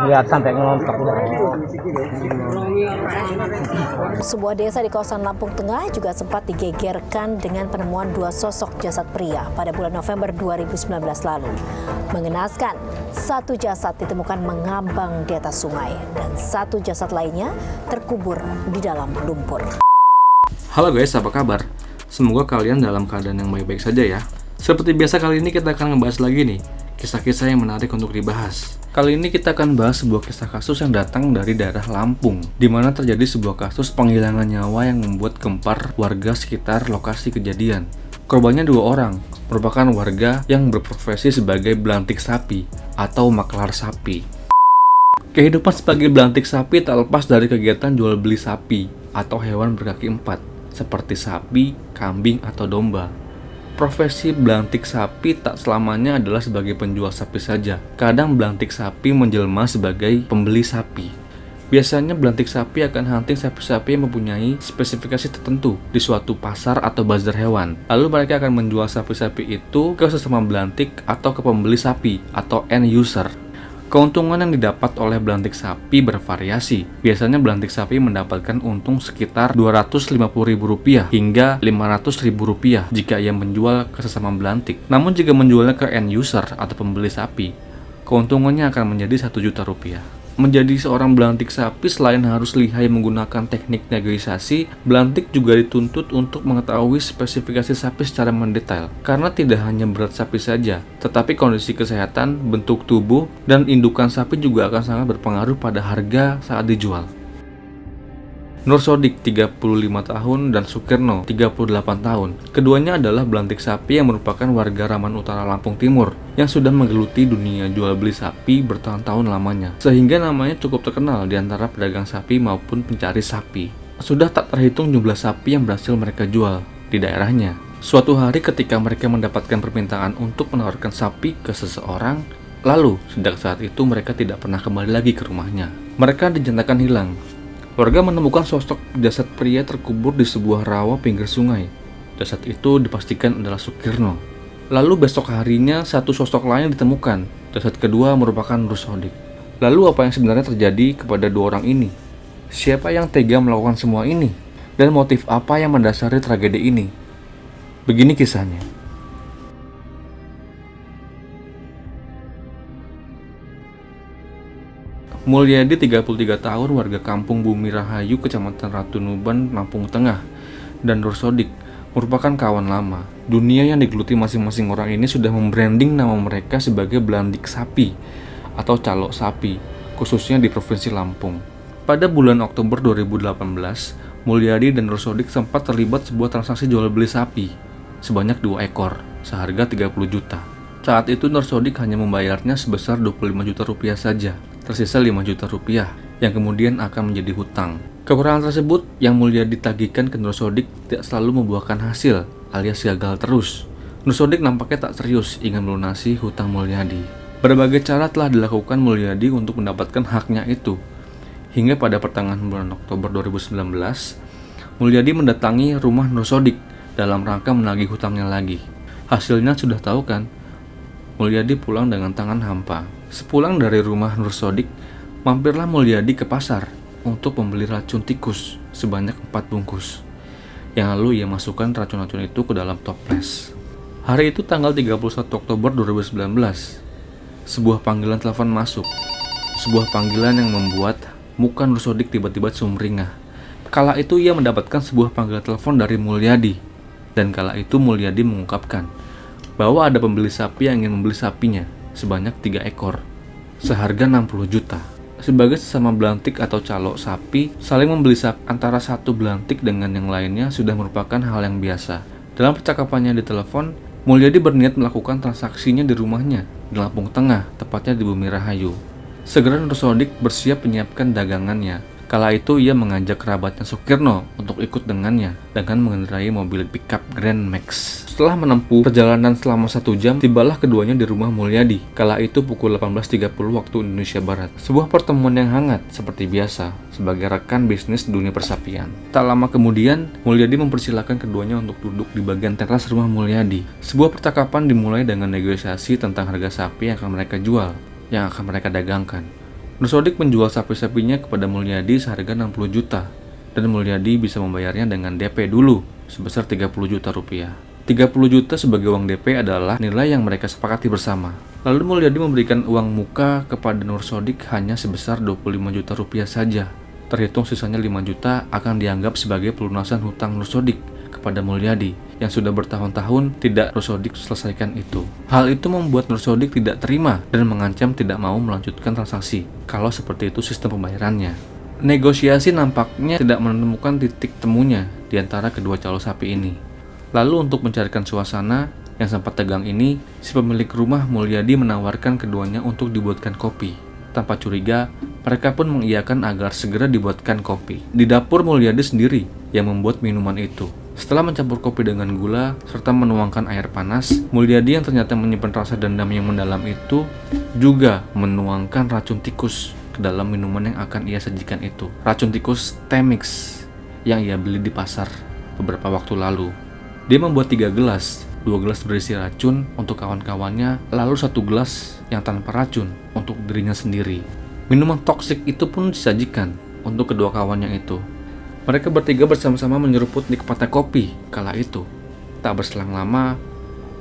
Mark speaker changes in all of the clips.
Speaker 1: lihat sampai ngelontok udah.
Speaker 2: Sebuah desa di kawasan Lampung Tengah juga sempat digegerkan dengan penemuan dua sosok jasad pria pada bulan November 2019 lalu. Mengenaskan, satu jasad ditemukan mengambang di atas sungai dan satu jasad lainnya terkubur di dalam lumpur.
Speaker 3: Halo guys, apa kabar? Semoga kalian dalam keadaan yang baik-baik saja ya. Seperti biasa kali ini kita akan ngebahas lagi nih kisah-kisah yang menarik untuk dibahas. Kali ini kita akan bahas sebuah kisah kasus yang datang dari daerah Lampung, di mana terjadi sebuah kasus penghilangan nyawa yang membuat gempar warga sekitar lokasi kejadian. Korbannya 2 orang, merupakan warga yang berprofesi sebagai belantik sapi atau maklar sapi. Kehidupan sebagai belantik sapi tak lepas dari kegiatan jual beli sapi atau hewan berkaki 4, seperti sapi, kambing, atau domba. Profesi belantik sapi tak selamanya adalah sebagai penjual sapi saja. Kadang belantik sapi menjelma sebagai pembeli sapi. Biasanya belantik sapi akan hunting sapi-sapi yang mempunyai spesifikasi tertentu di suatu pasar atau bazar hewan. Lalu mereka akan menjual sapi-sapi itu ke sesama belantik atau ke pembeli sapi atau end user. Keuntungan yang didapat oleh belantik sapi bervariasi. Biasanya belantik sapi mendapatkan untung sekitar Rp250.000 hingga Rp500.000 jika ia menjual ke sesama belantik. Namun jika menjualnya ke end user atau pembeli sapi, keuntungannya akan menjadi Rp1 juta. Menjadi seorang belantik sapi selain harus lihai menggunakan teknik negosiasi, belantik juga dituntut untuk mengetahui spesifikasi sapi secara mendetail. Karena tidak hanya berat sapi saja, tetapi kondisi kesehatan, bentuk tubuh, dan indukan sapi juga akan sangat berpengaruh pada harga saat dijual. Nur Sodik 35 tahun dan Sukirno 38 tahun. Keduanya adalah belantik sapi yang merupakan warga Raman Utara Lampung Timur yang sudah menggeluti dunia jual beli sapi bertahun-tahun lamanya, sehingga namanya cukup terkenal di antara pedagang sapi maupun pencari sapi. Sudah tak terhitung jumlah sapi yang berhasil mereka jual di daerahnya. Suatu hari ketika mereka mendapatkan permintaan untuk menawarkan sapi ke seseorang, lalu sejak saat itu mereka tidak pernah kembali lagi ke rumahnya. Mereka dinyatakan hilang. Warga menemukan sosok jasad pria terkubur di sebuah rawa pinggir sungai. Jasad itu dipastikan adalah Sukirno. Lalu besok harinya satu sosok lain ditemukan. Jasad kedua merupakan Nur Sodik. Lalu apa yang sebenarnya terjadi kepada 2 orang ini? Siapa yang tega melakukan semua ini? Dan motif apa yang mendasari tragedi ini? Begini kisahnya. Mulyadi 33 tahun warga kampung Bumi Rahayu, Kecamatan Ratu Nuban, Lampung Tengah, dan Nur Sodik merupakan kawan lama. Dunia yang digeluti masing-masing orang ini sudah membranding nama mereka sebagai belantik sapi atau calok sapi, khususnya di Provinsi Lampung. Pada bulan Oktober 2018, Mulyadi dan Nur Sodik sempat terlibat sebuah transaksi jual beli sapi sebanyak 2 ekor, seharga 30 juta. Saat itu Nur Sodik hanya membayarnya sebesar Rp25 juta saja. Tersisa Rp5 juta yang kemudian akan menjadi hutang. Kekurangan tersebut yang Mulyadi ditagihkan ke Nur Sodik tidak selalu membuahkan hasil alias gagal terus. Nur Sodik nampaknya tak serius ingin melunasi hutang Mulyadi. Berbagai cara telah dilakukan Mulyadi untuk mendapatkan haknya itu. Hingga pada pertengahan bulan Oktober 2019, Mulyadi mendatangi rumah Nur Sodik dalam rangka menagih hutangnya lagi. Hasilnya sudah tahu kan? Mulyadi pulang dengan tangan hampa. Sepulang dari rumah Nur Sodik, mampirlah Mulyadi ke pasar untuk membeli racun tikus sebanyak 4 bungkus. Yang lalu ia masukkan racun-racun itu ke dalam toples. Hari itu tanggal 31 Oktober 2019, sebuah panggilan telepon masuk. Sebuah panggilan yang membuat muka Nur Sodik tiba-tiba sumringah. Kala itu ia mendapatkan sebuah panggilan telepon dari Mulyadi. Dan kala itu Mulyadi mengungkapkan bahwa ada pembeli sapi yang ingin membeli sapinya sebanyak 3 ekor, seharga 60 juta. Sebagai sesama belantik atau calok sapi, saling membeli sapi antara satu belantik dengan yang lainnya sudah merupakan hal yang biasa. Dalam percakapannya di telepon, Mulyadi berniat melakukan transaksinya di rumahnya di Lampung Tengah, tepatnya di Bumi Rahayu. Segera Nur Sodik bersiap menyiapkan dagangannya. Kala itu ia mengajak kerabatnya Sukirno untuk ikut dengannya dengan mengendarai mobil pickup Grand Max. Setelah menempuh perjalanan selama 1 jam, tibalah keduanya di rumah Mulyadi. Kala itu pukul 18.30 waktu Indonesia Barat. Sebuah pertemuan yang hangat seperti biasa sebagai rekan bisnis dunia persapian. Tak lama kemudian, Mulyadi mempersilahkan keduanya untuk duduk di bagian teras rumah Mulyadi. Sebuah percakapan dimulai dengan negosiasi tentang harga sapi yang akan mereka jual, yang akan mereka dagangkan. Nur Sodik menjual sapi-sapinya kepada Mulyadi seharga 60 juta dan Mulyadi bisa membayarnya dengan DP dulu sebesar 30 juta rupiah. 30 juta sebagai uang DP adalah nilai yang mereka sepakati bersama. Lalu Mulyadi memberikan uang muka kepada Nur Sodik hanya sebesar 25 juta rupiah saja. Terhitung sisanya 5 juta akan dianggap sebagai pelunasan hutang Nur Sodik kepada Mulyadi yang sudah bertahun-tahun tidak Nur Sodik selesaikan itu. Hal itu membuat Nur Sodik tidak terima dan mengancam tidak mau melanjutkan transaksi kalau seperti itu sistem pembayarannya. Negosiasi nampaknya tidak menemukan titik temunya di antara kedua calon sapi ini. Lalu untuk mencarikan suasana yang sempat tegang ini, si pemilik rumah Mulyadi menawarkan keduanya untuk dibuatkan kopi. Tanpa curiga, mereka pun mengiyakan agar segera dibuatkan kopi. Di dapur Mulyadi sendiri yang membuat minuman itu. Setelah mencampur kopi dengan gula serta menuangkan air panas, Mulyadi yang ternyata menyimpan rasa dendam yang mendalam itu juga menuangkan racun tikus ke dalam minuman yang akan ia sajikan itu. Racun tikus Temix yang ia beli di pasar beberapa waktu lalu. Dia membuat 3 gelas, 2 gelas berisi racun untuk kawan-kawannya, lalu 1 gelas yang tanpa racun untuk dirinya sendiri. Minuman toksik itu pun disajikan untuk kedua kawannya itu. Mereka bertiga bersama-sama menyeruput nikmatnya kopi kala itu. Tak berselang lama,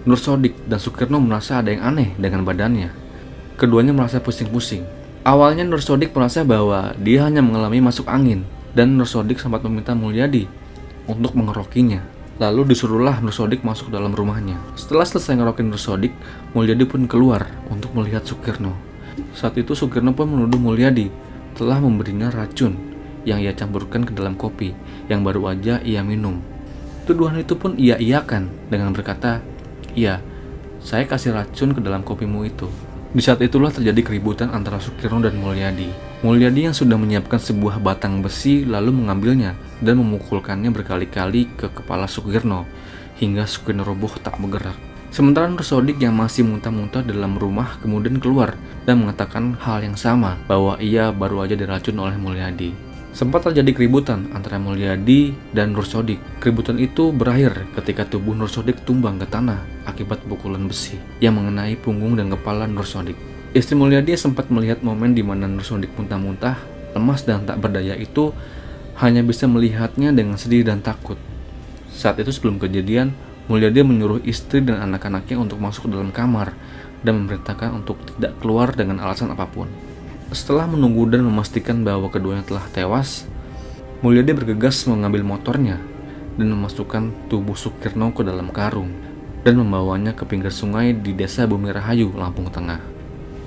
Speaker 3: Nur Sodik dan Sukirno merasa ada yang aneh dengan badannya. Keduanya merasa pusing-pusing. Awalnya Nur Sodik merasa bahwa dia hanya mengalami masuk angin, dan Nur Sodik sempat meminta Mulyadi untuk mengerokinya. Lalu disuruhlah Nur Sodik masuk dalam rumahnya. Setelah selesai ngerokin Nur Sodik, Mulyadi pun keluar untuk melihat Sukirno. Saat itu Sukirno pun menuduh Mulyadi telah memberinya racun yang ia campurkan ke dalam kopi yang baru aja ia minum. Tuduhan itu pun ia iakan dengan berkata, "Iya, saya kasih racun ke dalam kopimu itu." Di saat itulah terjadi keributan antara Sukirno dan Mulyadi. Mulyadi yang sudah menyiapkan sebuah batang besi lalu mengambilnya dan memukulkannya berkali-kali ke kepala Sukirno hingga Sukirno roboh tak bergerak. Sementara Nur Sodik yang masih muntah-muntah dalam rumah kemudian keluar dan mengatakan hal yang sama, bahwa ia baru aja diracun oleh Mulyadi. Sempat terjadi keributan antara Mulyadi dan Nur Sodik. Keributan itu berakhir ketika tubuh Nur Sodik tumbang ke tanah akibat pukulan besi yang mengenai punggung dan kepala Nur Sodik. Istri Mulyadi sempat melihat momen di mana Nur Sodik muntah-muntah, lemas dan tak berdaya itu, hanya bisa melihatnya dengan sedih dan takut. Saat itu sebelum kejadian, Mulyadi menyuruh istri dan anak-anaknya untuk masuk ke dalam kamar dan memerintahkan untuk tidak keluar dengan alasan apapun. Setelah menunggu dan memastikan bahwa keduanya telah tewas, Mulyadi bergegas mengambil motornya dan memasukkan tubuh Sukirno ke dalam karung dan membawanya ke pinggir sungai di desa Bumi Rahayu, Lampung Tengah.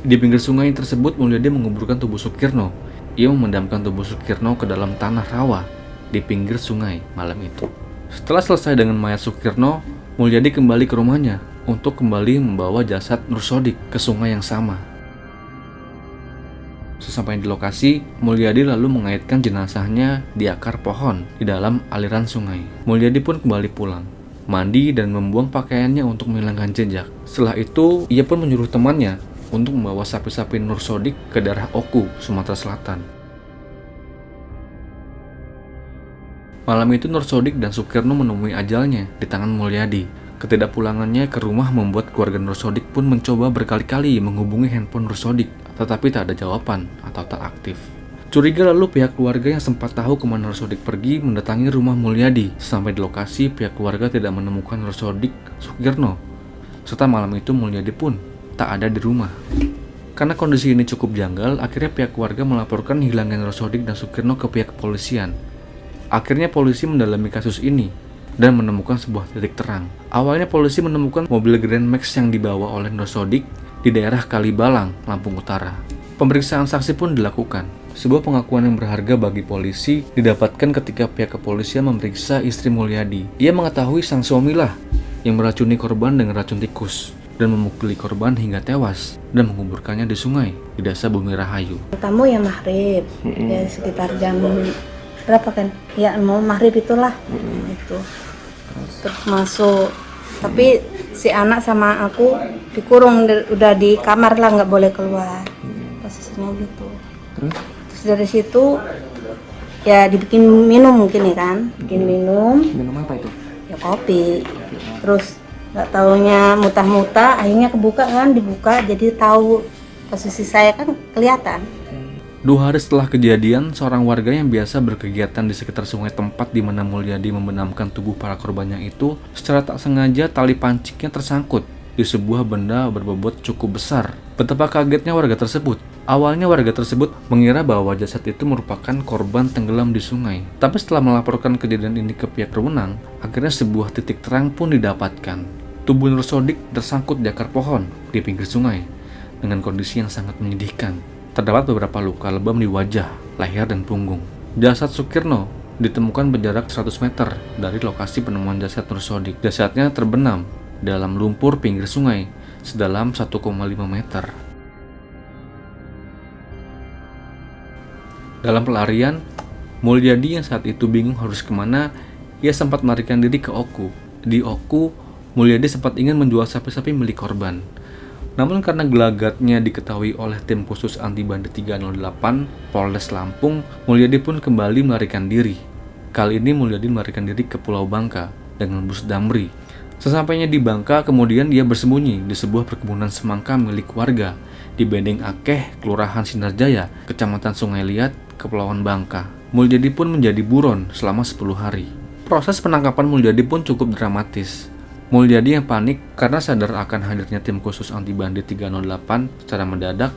Speaker 3: Di pinggir sungai tersebut, Mulyadi menguburkan tubuh Sukirno. Ia memendamkan tubuh Sukirno ke dalam tanah rawa di pinggir sungai malam itu. Setelah selesai dengan mayat Sukirno, Mulyadi kembali ke rumahnya untuk kembali membawa jasad Nur Sodik ke sungai yang sama. Sesampai di lokasi, Mulyadi lalu mengaitkan jenazahnya di akar pohon di dalam aliran sungai. Mulyadi pun kembali pulang, mandi dan membuang pakaiannya untuk menghilangkan jejak. Setelah itu, ia pun menyuruh temannya untuk membawa sapi-sapi Nur Sodik ke daerah Oku, Sumatera Selatan. Malam itu Nur Sodik dan Sukirno menemui ajalnya di tangan Mulyadi. Ketidakpulangannya ke rumah membuat keluarga Nur Sodik pun mencoba berkali-kali menghubungi handphone Nur Sodik, tetapi tak ada jawaban atau tak aktif. Curiga lalu pihak keluarga yang sempat tahu kemana Nur Sodik pergi mendatangi rumah Mulyadi. Sampai di lokasi, pihak keluarga tidak menemukan Nur Sodik, Sukirno, serta malam itu Mulyadi pun tak ada di rumah. Karena kondisi ini cukup janggal, akhirnya pihak keluarga melaporkan hilangnya Nur Sodik dan Sukirno ke pihak kepolisian. Akhirnya polisi mendalami kasus ini dan menemukan sebuah titik terang. Awalnya polisi menemukan mobil Grand Max yang dibawa oleh Nur Sodik di daerah Kalibalang, Lampung Utara. Pemeriksaan saksi pun dilakukan. Sebuah pengakuan yang berharga bagi polisi didapatkan ketika pihak kepolisian memeriksa istri Mulyadi. Ia mengetahui sang suamilah yang meracuni korban dengan racun tikus dan memukuli korban hingga tewas dan menguburkannya di sungai di desa Bumi Rahayu.
Speaker 1: Kamu ya maghrib, ya sekitar jam berapa kan? Ya mau maghrib itulah, itu. Terus masuk, tapi si anak sama aku dikurung, udah di kamar lah, nggak boleh keluar. Posisinya gitu. Terus dari situ ya dibikin minum mungkin ya kan, bikin minum.
Speaker 4: Minum apa itu?
Speaker 1: Ya kopi. Terus nggak taunya mutah-mutah, akhirnya kebuka kan, dibuka jadi tahu posisi saya kan kelihatan.
Speaker 3: 2 hari setelah kejadian, seorang warga yang biasa berkegiatan di sekitar sungai tempat di mana Mulyadi membenamkan tubuh para korbannya itu, secara tak sengaja tali pancingnya tersangkut di sebuah benda berbobot cukup besar. Betapa kagetnya warga tersebut. Awalnya warga tersebut mengira bahwa jasad itu merupakan korban tenggelam di sungai. Tapi setelah melaporkan kejadian ini ke pihak berwenang, akhirnya sebuah titik terang pun didapatkan. Tubuh Nur Sodik tersangkut di akar pohon di pinggir sungai dengan kondisi yang sangat menyedihkan. Terdapat beberapa luka lebam di wajah, leher, dan punggung. Jasad Sukirno ditemukan berjarak 100 meter dari lokasi penemuan jasad Nur Sodik. Jasadnya terbenam dalam lumpur pinggir sungai sedalam 1,5 meter. Dalam pelarian, Mulyadi yang saat itu bingung harus kemana, ia sempat melarikan diri ke Oku. Di Oku, Mulyadi sempat ingin menjual sapi-sapi milik korban. Namun karena gelagatnya diketahui oleh tim khusus anti bandit 308 Polres Lampung, Mulyadi pun kembali melarikan diri. Kali ini Mulyadi melarikan diri ke Pulau Bangka dengan bus Damri. Sesampainya di Bangka, kemudian dia bersembunyi di sebuah perkebunan semangka milik warga di Bedeng Akeh, Kelurahan Sinarjaya, Kecamatan Sungai Liat, Kepulauan Bangka. Mulyadi pun menjadi buron selama 10 hari. Proses penangkapan Mulyadi pun cukup dramatis. Mulyadi yang panik karena sadar akan hadirnya tim khusus anti bandit 308 secara mendadak,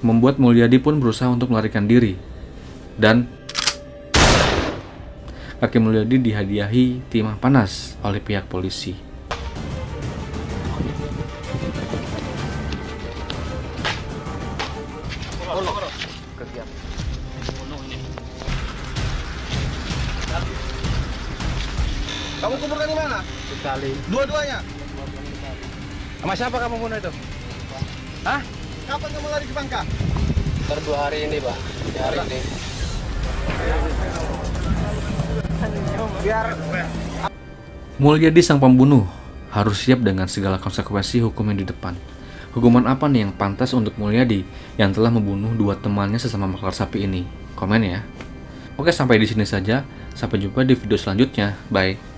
Speaker 3: membuat Mulyadi pun berusaha untuk melarikan diri. Dan kaki Mulyadi dihadiahi timah panas oleh pihak polisi.
Speaker 4: Kamu kuburkan di mana?
Speaker 5: Sekali.
Speaker 4: Dua-duanya?
Speaker 5: Sama siapa kamu bunuh itu? Hah?
Speaker 4: Kapan kamu lari ke Bangka?
Speaker 5: Baru 2 hari ini, Pak. Hari ini.
Speaker 3: Mulyadi sang pembunuh harus siap dengan segala konsekuensi hukum yang di depan. Hukuman apa nih yang pantas untuk Mulyadi yang telah membunuh 2 temannya sesama maklar sapi ini? Komen ya. Oke, sampai di sini saja. Sampai jumpa di video selanjutnya. Bye.